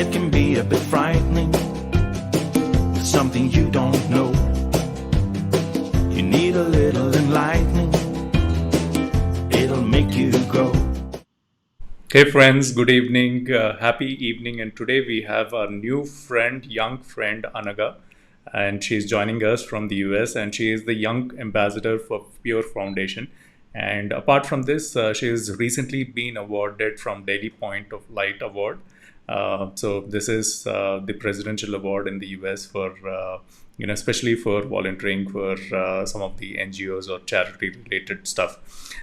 It can be a bit frightening, something you don't know. You need a little enlightening, it'll make you grow. Hey friends, good evening, happy evening, and today we have our new friend, young friend Anagha, and she's joining us from the US, and she is the young ambassador for Pure Foundation. And apart from this, she has recently been awarded from Daily Point of Light Award. So this is the presidential award in the US for especially for volunteering for some of the NGOs or charity related stuff.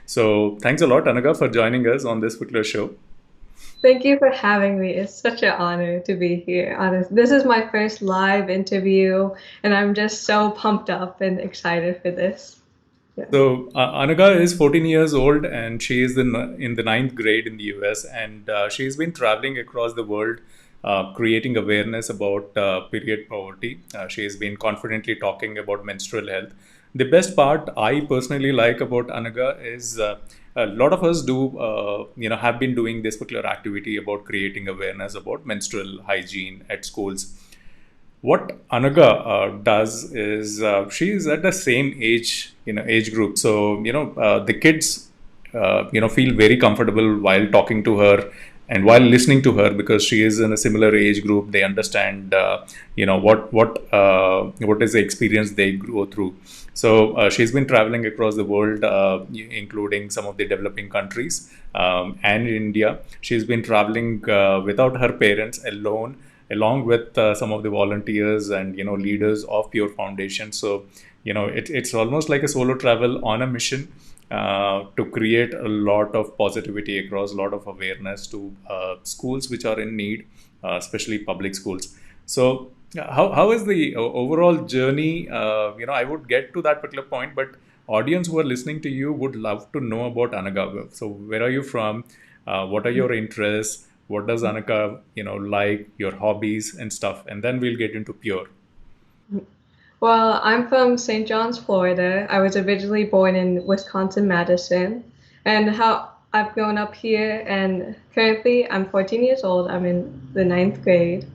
So thanks a lot, Anagha, for joining us on this particular show. Thank you for having me. It's such an honor to be here. Honest, this is my first live interview, and I'm just so pumped up and excited for this. Yeah. So Anagha is 14 years old, and she is in the ninth grade in the US, and she's been traveling across the world, creating awareness about period poverty. She has been confidently talking about menstrual health. The best part I personally like about Anagha is a lot of us have been doing this particular activity about creating awareness about menstrual hygiene at schools. What Anagha does is she is at the same age group. So the kids feel very comfortable while talking to her and while listening to her because she is in a similar age group. They understand what is the experience they go through. So she's been traveling across the world, including some of the developing countries and India. She's been traveling without her parents, alone, along with some of the volunteers and leaders of Pure Foundation. So it's almost like a solo travel on a mission to create a lot of positivity across, a lot of awareness to schools which are in need, especially public schools. So how is the overall journey? I would get to that particular point, but audience who are listening to you would love to know about Anagha. So where are you from? What are your interests? What does Anagha, like, your hobbies and stuff? And then we'll get into Pure. Well, I'm from St. John's, Florida. I was originally born in Wisconsin, Madison, and how I've grown up here. And currently, I'm 14 years old. I'm in the ninth grade,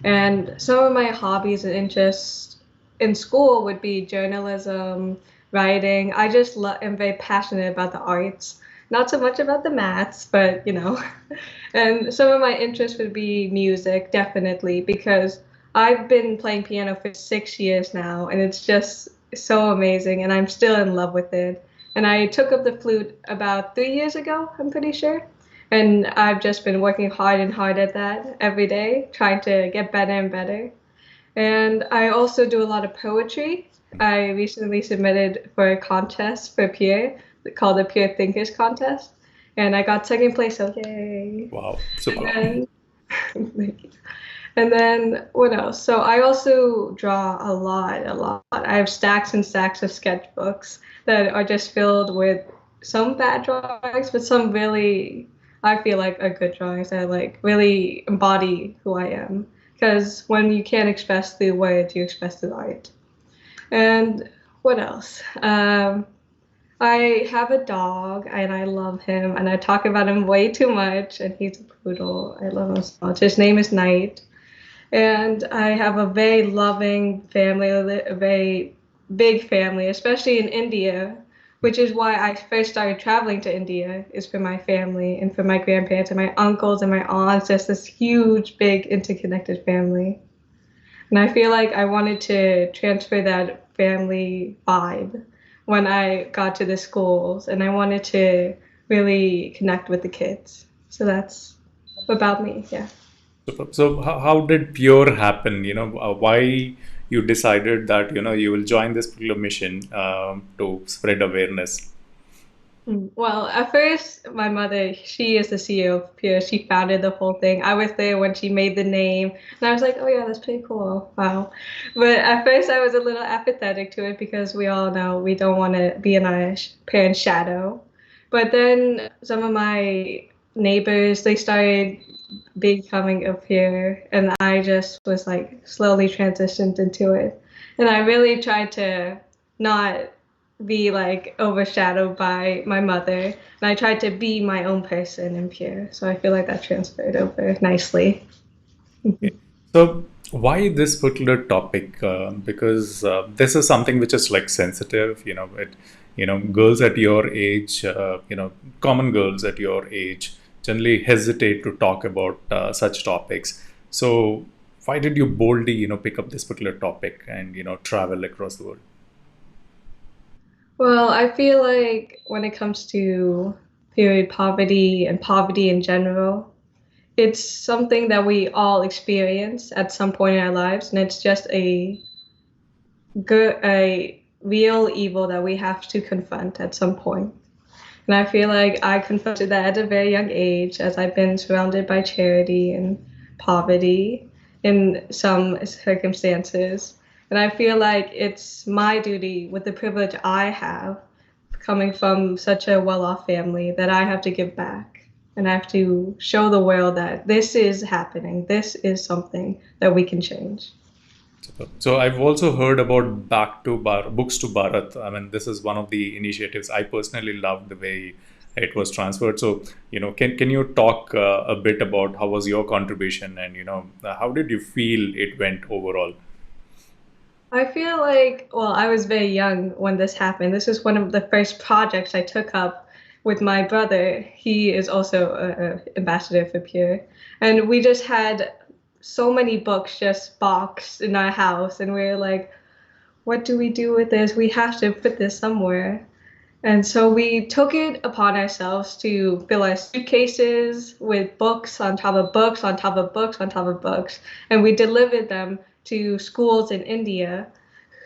and some of my hobbies and interests in school would be journalism, writing. I just am very passionate about the arts. Not so much about the maths, but And some of my interests would be music, definitely, because I've been playing piano for 6 years now, and it's just so amazing, and I'm still in love with it. And I took up the flute about 3 years ago, I'm pretty sure. And I've just been working hard and hard at that every day, trying to get better and better. And I also do a lot of poetry. I recently submitted for a contest for Peer called the Peer Thinkers Contest, and I got second place. So yay! Wow, super. And thank you. And then what else? So I also draw a lot. I have stacks and stacks of sketchbooks that are just filled with some bad drawings, but some really, I feel like, are good drawings that like really embody who I am. Because when you can't express through words, you express through art. And what else? I have a dog and I love him and I talk about him way too much and he's a poodle. I love him so much. His name is Knight. And I have a very loving family, a very big family, especially in India, which is why I first started traveling to India, is for my family and for my grandparents and my uncles and my aunts, just this huge, big, interconnected family. And I feel like I wanted to transfer that family vibe when I got to the schools, and I wanted to really connect with the kids. So that's about me, yeah. So how did Pure happen? Why you decided that you will join this particular mission to spread awareness? Well, at first, my mother, she is the CEO of Pure. She founded the whole thing. I was there when she made the name, and I was like, oh yeah, that's pretty cool. Wow. But at first, I was a little apathetic to it because we all know we don't want to be in our parents' shadow. But then some of my neighbors, they started becoming a peer, and I just was like slowly transitioned into it. And I really tried to not be like overshadowed by my mother, and I tried to be my own person and pure. So I feel like that transferred over nicely. Okay. So why this particular topic? Because this is something which is like sensitive. Girls at your age, common girls at your age, generally hesitate to talk about such topics. So why did you boldly, pick up this particular topic and travel across the world? Well, I feel like when it comes to period poverty and poverty in general, it's something that we all experience at some point in our lives, and it's just a real evil that we have to confront at some point. And I feel like I confronted that at a very young age, as I've been surrounded by charity and poverty in some circumstances. And I feel like it's my duty, with the privilege I have, coming from such a well off family, that I have to give back. And I have to show the world that this is happening. This is something that we can change. So I've also heard about books to Bharat. I mean, this is one of the initiatives. I personally love the way it was transferred. So, can you talk a bit about how was your contribution and how did you feel it went overall? I feel like, well, I was very young when this happened. This is one of the first projects I took up with my brother. He is also a ambassador for Pure. And we just had so many books just boxed in our house. And we were like, what do we do with this? We have to put this somewhere. And so we took it upon ourselves to fill our suitcases with books on top of books on top of books on top of books. And we delivered them to schools in India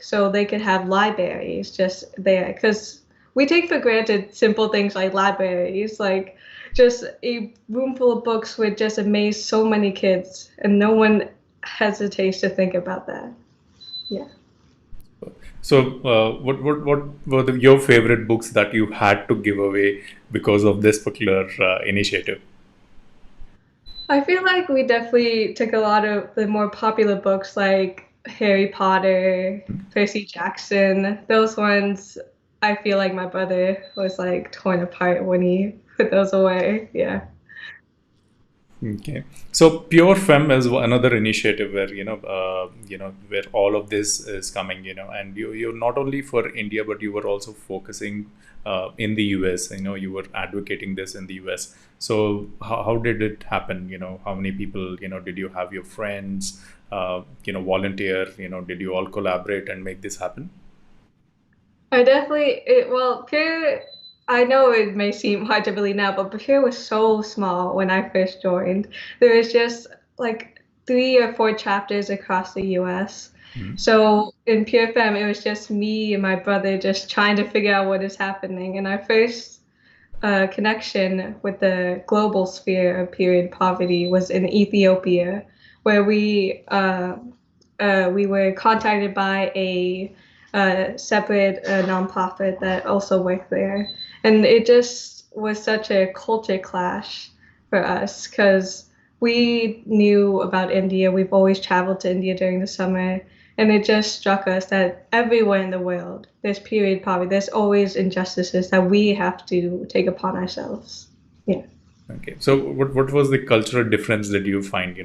so they could have libraries just there. Because we take for granted simple things like libraries, like just a room full of books would just amaze so many kids, and no one hesitates to think about that. Yeah. So, what were your favorite books that you had to give away because of this particular initiative? I feel like we definitely took a lot of the more popular books like Harry Potter, Percy Jackson. Those ones, I feel like my brother was like torn apart when he put those away. Yeah. Okay, so Pure Fem is another initiative where where all of this is coming, and you're not only for India, but you were also focusing in the US. You were advocating this in the US. So how did it happen? How many people? Did you have your friends? Volunteer? Did you all collaborate and make this happen? I definitely, well, Peer, I know it may seem hard to believe now, but Peer was so small when I first joined. There was just like 3 or 4 chapters across the US. Mhm. So in Pure Fem, it was just me and my brother just trying to figure out what is happening. And our first connection with the global sphere of period poverty was in Ethiopia, where we were contacted by a separate nonprofit that also worked there, and it just was such a culture clash for us because we knew about India. We've always traveled to India during the summer, and it just struck us that everywhere in the world there's period poverty. There's always injustices that we have to take upon ourselves. Yeah. Okay. So what was the cultural difference that you find?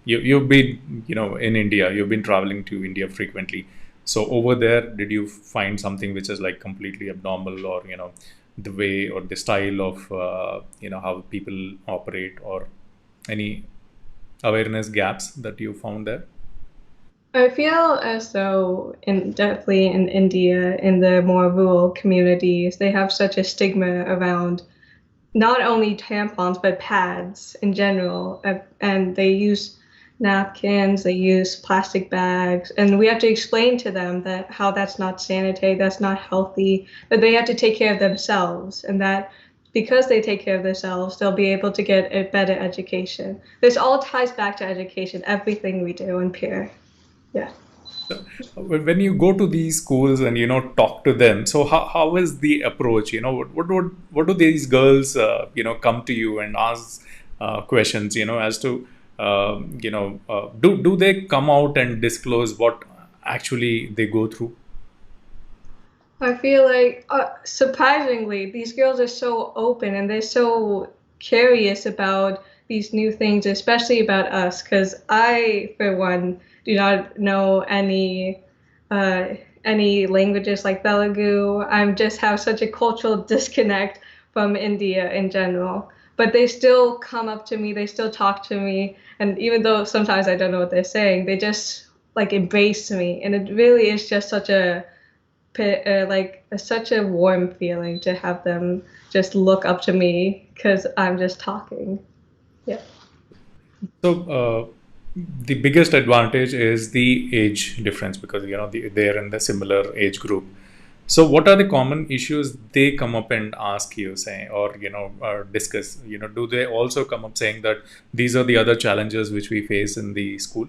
You've been in India. You've been traveling to India frequently. So over there, did you find something which is like completely abnormal, or the way or the style of how people operate, or any awareness gaps that you found there? I feel as though, definitely in India, in the more rural communities, they have such a stigma around not only tampons but pads in general, and they use napkins, they use plastic bags, and we have to explain to them that how that's not sanitary, that's not healthy, that they have to take care of themselves, and that because they take care of themselves, they'll be able to get a better education. This all ties back to education, everything we do in Peer. Yeah. So, when you go to these schools and talk to them, so how is the approach? What do these girls come to you and ask questions? As to do they come out and disclose what actually they go through? I feel like, surprisingly, these girls are so open and they're so curious about these new things, especially about us, because I, for one, do not know uh, any languages like Telugu. I'm just have such a cultural disconnect from India in general. But they still come up to me, they still talk to me, and even though sometimes I don't know what they're saying, they just like embrace me, and it really is just such a such a warm feeling to have them just look up to me because I'm just talking. Yeah. So the biggest advantage is the age difference because they're in the similar age group. So what are the common issues they come up and ask you, say, or discuss? Do they also come up saying that these are the other challenges which we face in the school?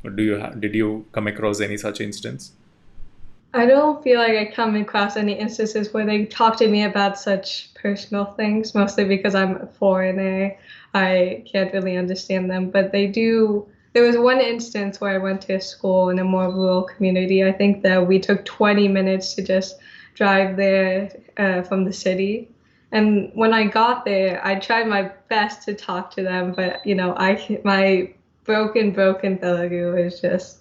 Or did you come across any such instance? I don't feel like I come across any instances where they talk to me about such personal things, mostly because I'm a foreigner. I can't really understand them, but they do. There was one instance where I went to a school in a more rural community. I think that we took 20 minutes to just drive there from the city. And when I got there, I tried my best to talk to them, but my broken Telugu is just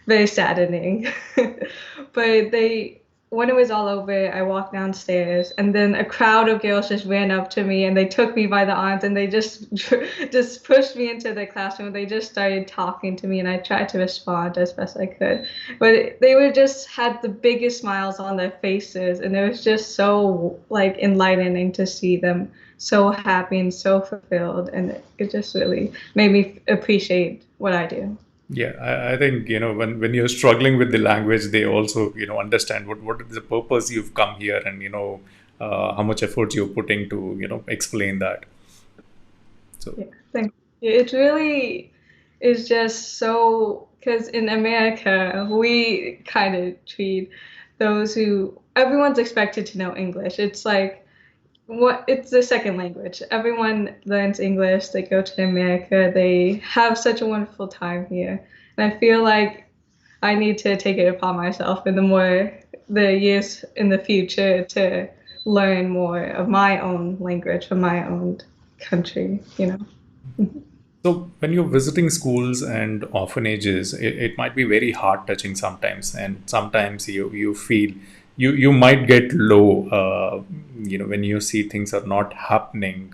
very saddening. But when it was all over, I walked downstairs, and then a crowd of girls just ran up to me, and they took me by the arms, and they just just pushed me into the classroom. They just started talking to me, and I tried to respond as best I could. But they were just had the biggest smiles on their faces, and it was just so like enlightening to see them so happy and so fulfilled, and it just really made me appreciate what I do. Yeah, I think when you're struggling with the language, they also understand what is the purpose you've come here, and how much effort you're putting to explain that. So Yeah, thank you. It really is just so because in America we kind of treat those who everyone's expected to know English. It's like it's the second language. Everyone learns English. They go to America. They have such a wonderful time here, and I feel like I need to take it upon myself in the years in the future to learn more of my own language from my own country. So when you're visiting schools and orphanages, it might be very heart touching sometimes, and sometimes you feel you might get low, when you see things are not happening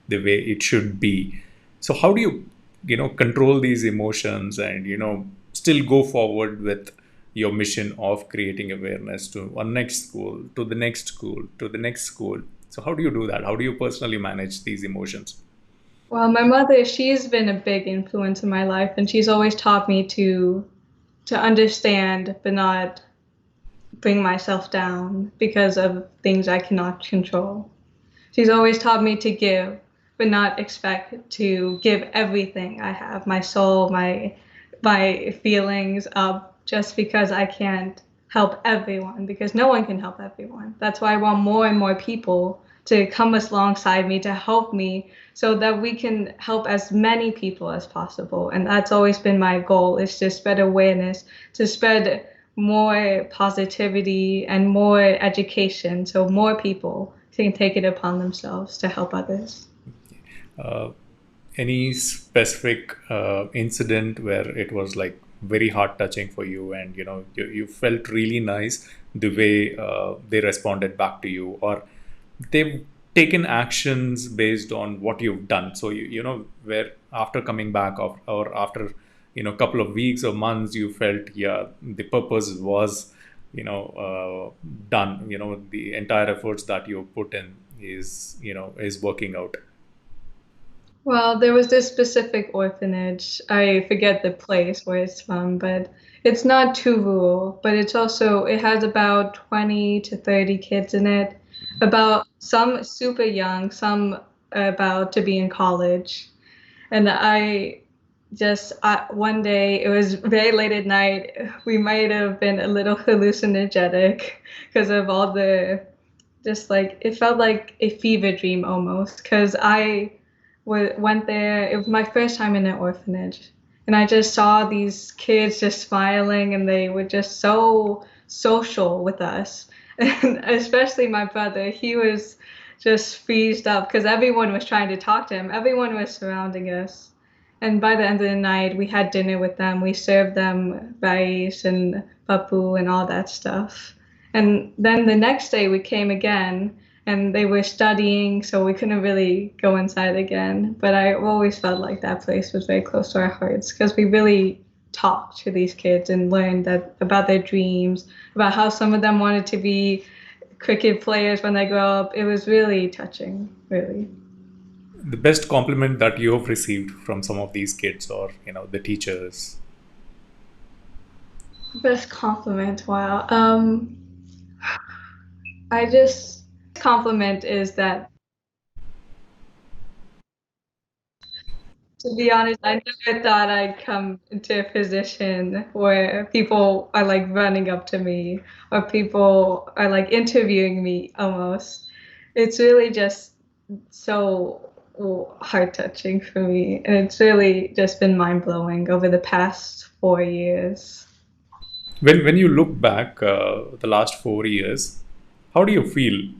the way it should be. So how do you control these emotions and still go forward with your mission of creating awareness to one next school, to the next school, to the next school? So how do you do that? How do you personally manage these emotions? Well, my mother, she's been a big influence in my life, and she's always taught me to understand but not bring myself down because of things I cannot control. She's always taught me to give, but not expect to give everything I have, my soul, my feelings up just because I can't help everyone, because no one can help everyone. That's why I want more and more people to come alongside me to help me so that we can help as many people as possible. And that's always been my goal, is to spread awareness, to spread more positivity and more education so more people can take it upon themselves to help others. Uh, any specific incident where it was like very heart touching for you, and you felt really nice the way they responded back to you, or they've taken actions based on what you've done? So where after coming back or after couple of weeks or months, you felt, yeah, the purpose was done, the entire efforts that you put in is working out. Well, there was this specific orphanage. I forget the place where it's from, but it's not too rural, but it has about 20 to 30 kids in it, about some super young, some about to be in college. And one day, it was very late at night. We might have been a little hallucinogenic because of all just like, it felt like a fever dream almost. Because went there, it was my first time in an orphanage. And I just saw these kids just smiling, and they were just so social with us. And especially my brother, he was just freezed up because everyone was trying to talk to him. Everyone was surrounding us. And by the end of the night, we had dinner with them. We served them rice and papu and all that stuff. And then the next day we came again and they were studying, so we couldn't really go inside again. But I always felt like that place was very close to our hearts because we really talked to these kids and learned that about their dreams, about how some of them wanted to be cricket players when they grow up. It was really touching, really. The best compliment that you have received from some of these kids or the teachers? Best compliment, wow. I just compliment is that, to be honest, I never thought I'd come into a position where people are like running up to me or people are like interviewing me almost. It's really just so heart touching for me, and it's really just been mind blowing over the past 4 years. When you look back the last 4 years, how do you feel?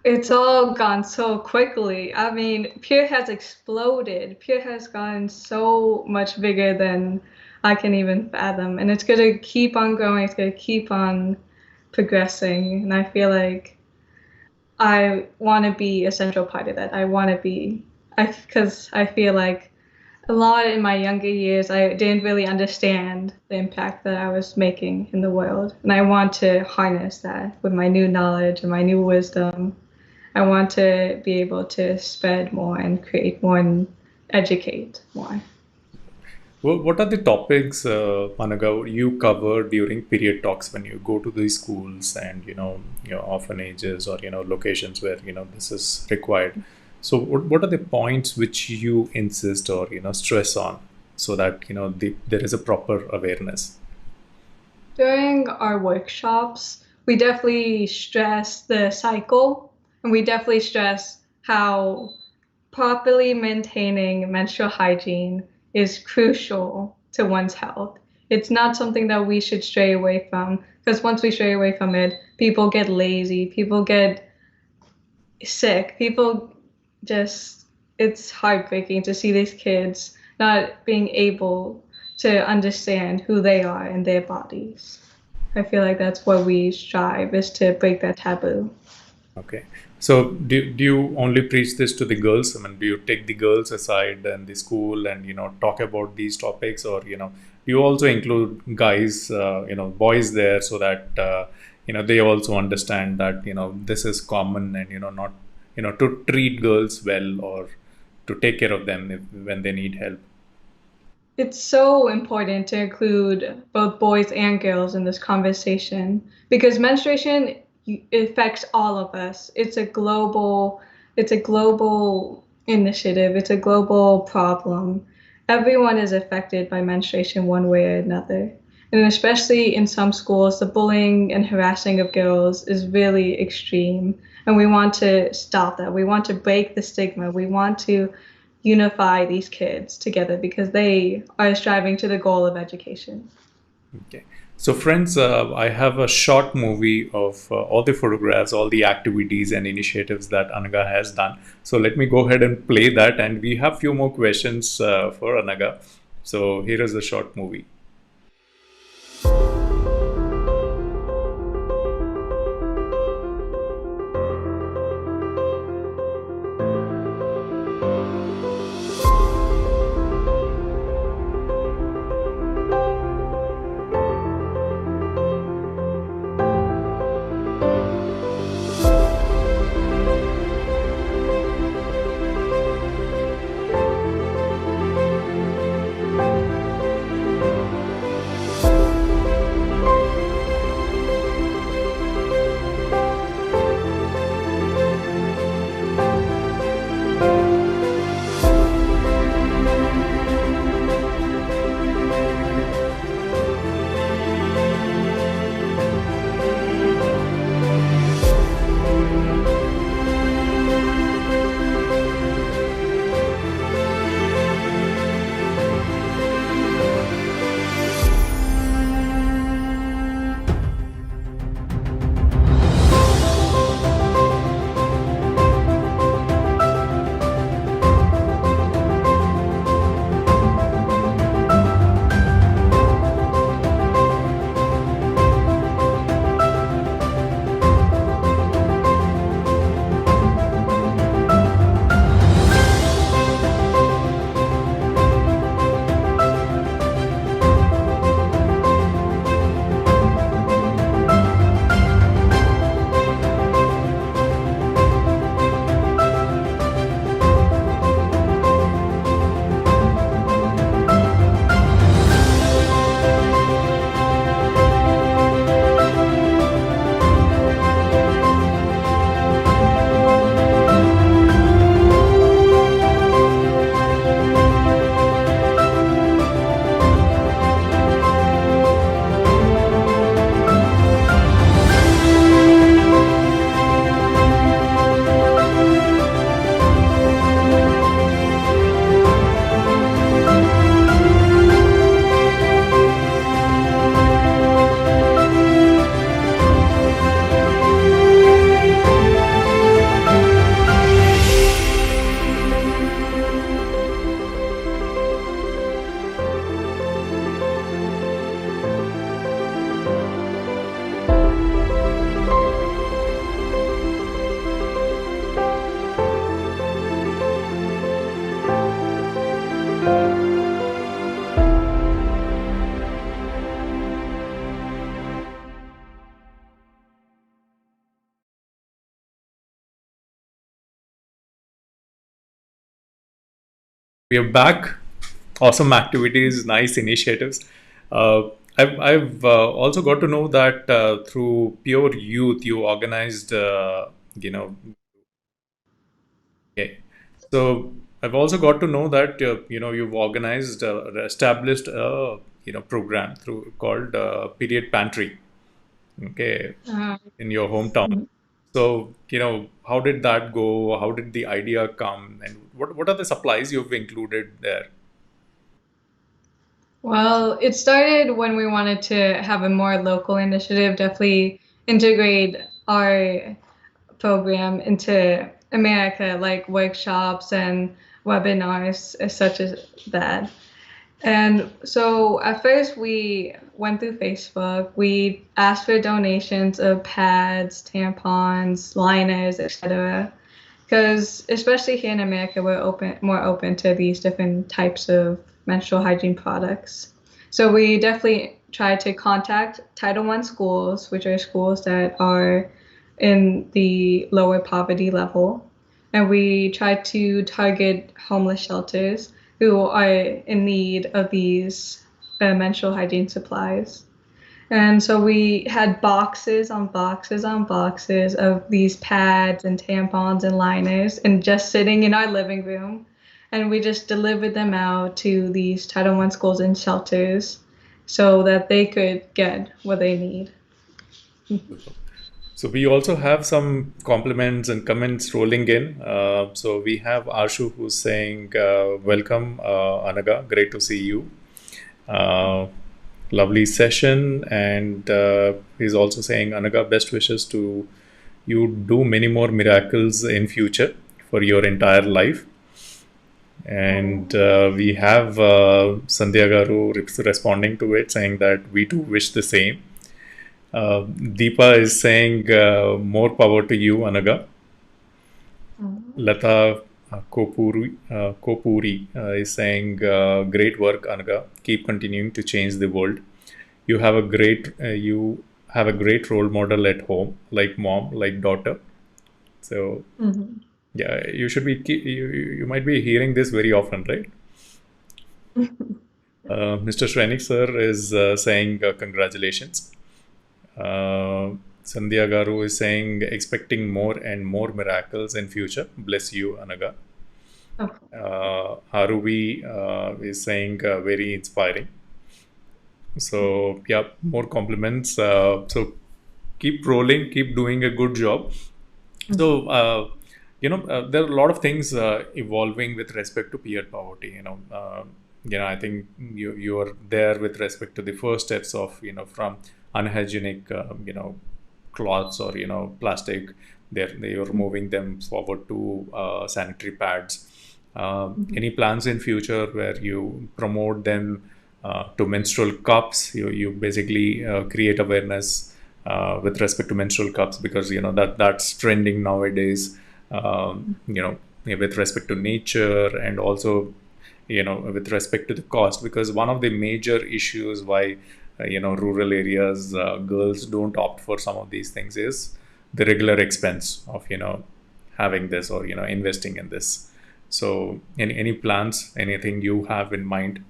It's all gone so quickly. I mean, Pure has exploded. Pure has gotten so much bigger than I can even fathom. And it's going to keep on growing. It's going to keep on progressing. And I feel like I want to be a central part of that. I want to be, because I feel like a lot in my younger years, I didn't really understand the impact that I was making in the world. And I want to harness that with my new knowledge and my new wisdom. I want to be able to spread more and create more and educate more. What are the topics, Anagha, you cover during period talks when you go to these schools and orphanages or locations where this is required? So what are the points which you insist or stress on so that there is a proper awareness? During our workshops, we definitely stress the cycle, and we definitely stress how properly maintaining menstrual hygiene is crucial to one's health. It's not something that we should stray away from, because once we stray away from it, people get lazy, people get sick, it's heartbreaking to see these kids not being able to understand who they are and their bodies. I feel like that's what we strive, is to break that taboo. Okay. So do you only preach this to the girls? I mean, do you take the girls aside in the school and talk about these topics, or do you also include guys, boys there, so that they also understand that this is common and not to treat girls well or to take care of them when they need help? It's so important to include both boys and girls in this conversation because menstruation affects all of us. It's a global initiative. It's a global problem. Everyone is affected by menstruation one way or another. And especially in some schools, the bullying and harassing of girls is really extreme. And we want to stop that. We want to break the stigma. We want to unify these kids together because they are striving to the goal of education. Okay. So friends, I have a short movie of all the photographs, all the activities and initiatives that Anagha has done. So let me go ahead and play that, and we have few more questions for Anagha. So here is the short movie. We are back. Awesome activities, nice initiatives. I've also got to know that through Pure Youth, you organized, you know, okay. So I've also got to know that you've organized, established a program through called Period Pantry. Okay, Uh, in your hometown. So how did that go? How did the idea come? And what are the supplies you've included there? well, it started when we wanted to have a more local initiative, definitely integrate our program into America, like workshops and webinars such as that. And so at first we went through Facebook. We asked for donations of pads, tampons, liners, etc. Because especially here in America, we're more open to these different types of menstrual hygiene products. So we definitely try to contact Title I schools, which are schools that are in the lower poverty level. And we try to target homeless shelters who are in need of these menstrual hygiene supplies. And so we had boxes on boxes on boxes of these pads and tampons and liners and just sitting in our living room. And we just delivered them out to these Title I schools and shelters so that they could get what they need. So we also have some compliments and comments rolling in. So we have Ashu who's saying, "Welcome, Anagha. Great to see you. Lovely session." And he's also saying, "Anagha, best wishes to you. Do many more miracles in future for your entire life." And we have Sandhya Garu responding to it, saying that we too wish the same. Deepa is saying, more power to you, Anagha. Lata Kopuri is saying, great work, Anagha. Keep continuing to change the world. You have a great role model at home, like mom, like daughter. So yeah, you should be you might be hearing this very often, right? Mr. Shrenik sir is saying congratulations. Sandhya Garu is saying expecting more and more miracles in future. Bless you, Anagha. Haruvi is saying very inspiring. So yeah, more compliments. So keep rolling, keep doing a good job. So there are a lot of things evolving with respect to peer poverty. I think you are there with respect to the first steps of from unhygienic cloths or plastic. They are moving them forward to sanitary pads. Any plans in future where you promote them to menstrual cups? You basically create awareness with respect to menstrual cups, because that's trending nowadays. With respect to nature, and also with respect to the cost, because one of the major issues why rural areas girls don't opt for some of these things is the regular expense of having this or investing in this. So any plans, anything you have in mind?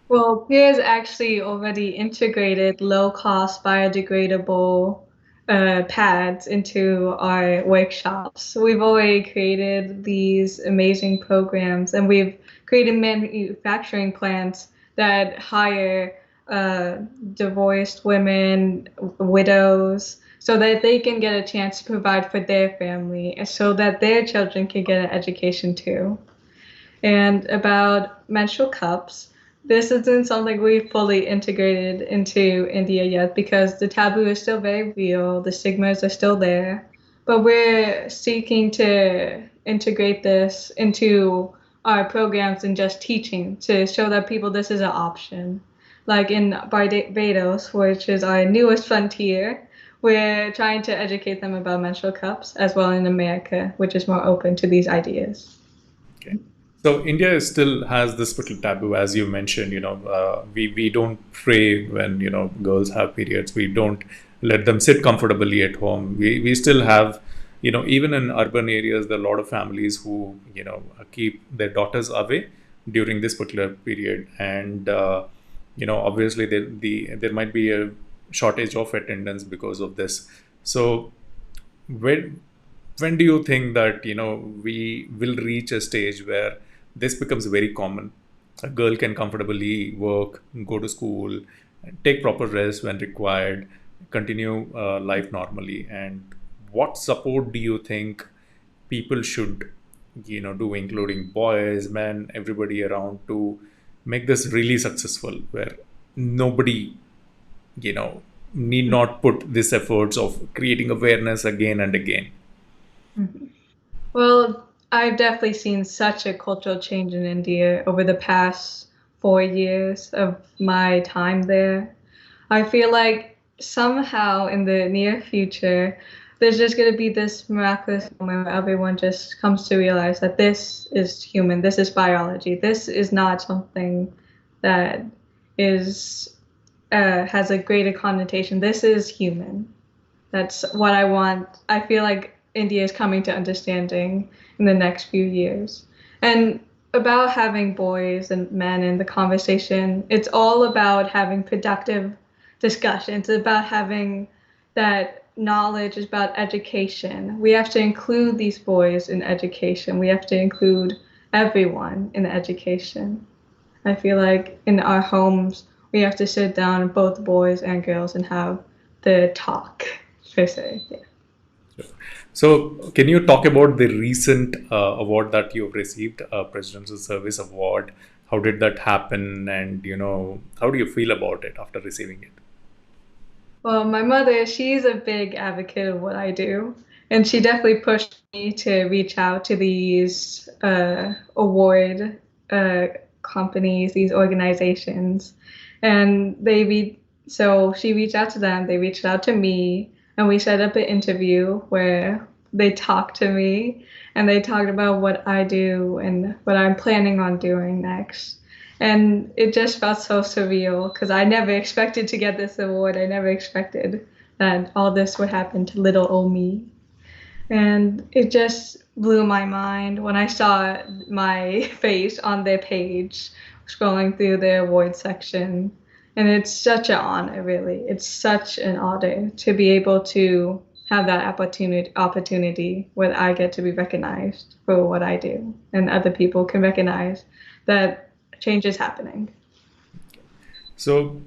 Well, Peer's actually already integrated low-cost biodegradable pads into our workshops. We've already created these amazing programs, and we've created manufacturing plants that hire divorced women, widows, so that they can get a chance to provide for their family, and so that their children can get an education too. And about menstrual cups, this isn't something we've fully integrated into India yet because the taboo is still very real, the stigmas are still there. But we're seeking to integrate this into our programs and just teaching to show that people this is an option. Like in Barbados, which is our newest frontier, we're trying to educate them about menstrual cups, as well in America, which is more open to these ideas. Okay. So India still has this little taboo, as you mentioned. We don't pray when girls have periods. We don't let them sit comfortably at home. We still have, even in urban areas, there are a lot of families who keep their daughters away during this particular period, and obviously there might be a shortage of attendance because of this. So when do you think that we will reach a stage where this becomes very common? A girl can comfortably work, go to school, take proper rest when required, continue life normally. And what support do you think people should do, including boys, men, everybody around, to make this really successful, where nobody need not put this efforts of creating awareness again and again? Well, I've definitely seen such a cultural change in India over the past 4 years of my time there. I feel like somehow in the near future, there's just going to be this miraculous moment where everyone just comes to realize that this is human, this is biology, this is not something that is has a greater connotation. This is human. That's what I want. I feel like India is coming to understanding in the next few years. And about having boys and men in the conversation, it's all about having productive discussions. It's about having that knowledge, it's about education. We have to include these boys in education. We have to include everyone in education. I feel like in our homes, we have to sit down, both boys and girls, and have the talk, per se. Yeah. So, can you talk about the recent award that you've received, Presidential Service Award? How did that happen, and how do you feel about it after receiving it? Well, my mother, she's a big advocate of what I do, and she definitely pushed me to reach out to these award companies, these organizations, and so she reached out to them, they reached out to me, and we set up an interview where they talked to me and they talked about what I do and what I'm planning on doing next. And it just felt so surreal because I never expected to get this award. I never expected that all this would happen to little old me. And it just blew my mind when I saw my face on their page, scrolling through their award section. And it's such an honor, really. It's such an honor to be able to have that opportunity where I get to be recognized for what I do, and other people can recognize that change is happening. So,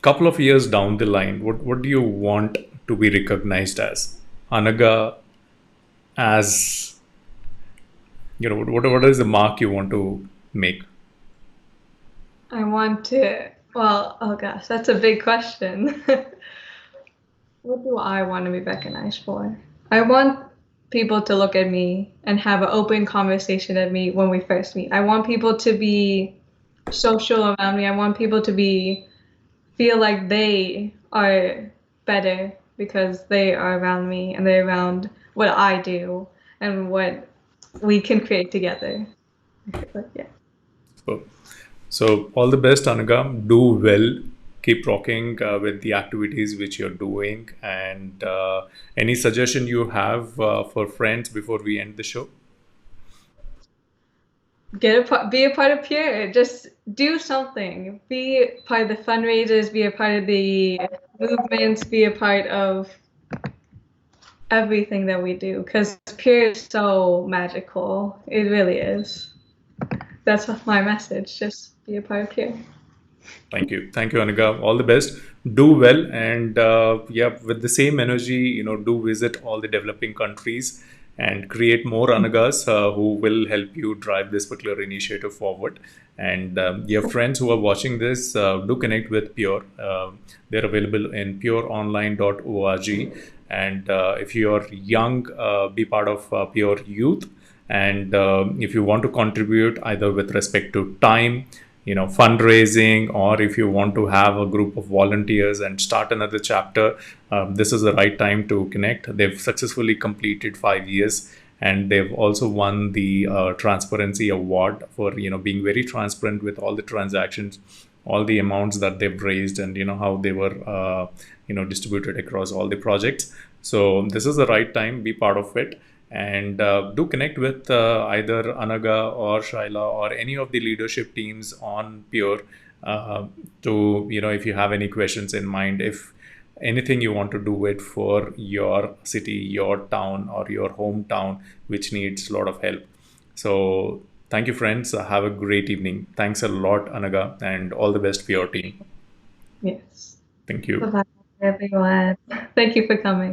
couple of years down the line, what do you want to be recognized as? Anagha, as what is the mark you want to make? I want to, well, oh gosh, that's a big question. What do I want to be recognized for? I want people to look at me and have an open conversation at me when we first meet. I want people to be social around me. I want people to feel like they are better because they are around me and they're around what I do and what we can create together. Yeah. So all the best, Anagha. Do well. Keep rocking with the activities which you're doing. And any suggestion you have for friends before we end the show? Be a part of Pure. Just do something. Be part of the fundraisers. Be a part of the movements. Be a part of everything that we do. Because Pure is so magical. It really is. That's my message. Just be a part of Pure. Thank you, Anagha. All the best. Do well, and with the same energy, do visit all the developing countries and create more Anaghas who will help you drive this particular initiative forward. And your friends who are watching this, do connect with Pure. They're available in pureonline.org. And if you're young, be part of Pure Youth. And if you want to contribute either with respect to time, fundraising, or if you want to have a group of volunteers and start another chapter, this is the right time to connect. They've successfully completed 5 years, and they've also won the Transparency Award for being very transparent with all the transactions, all the amounts that they've raised, and how they were distributed across all the projects. So this is the right time. Be part of it. And do connect with either Anagha or Shaila or any of the leadership teams on Pure to, if you have any questions in mind, if anything you want to do it for your city, your town, or your hometown, which needs a lot of help. So thank you, friends. Have a great evening. Thanks a lot, Anagha, and all the best for your team. Yes. Thank you. Bye-bye, everyone. Thank you for coming.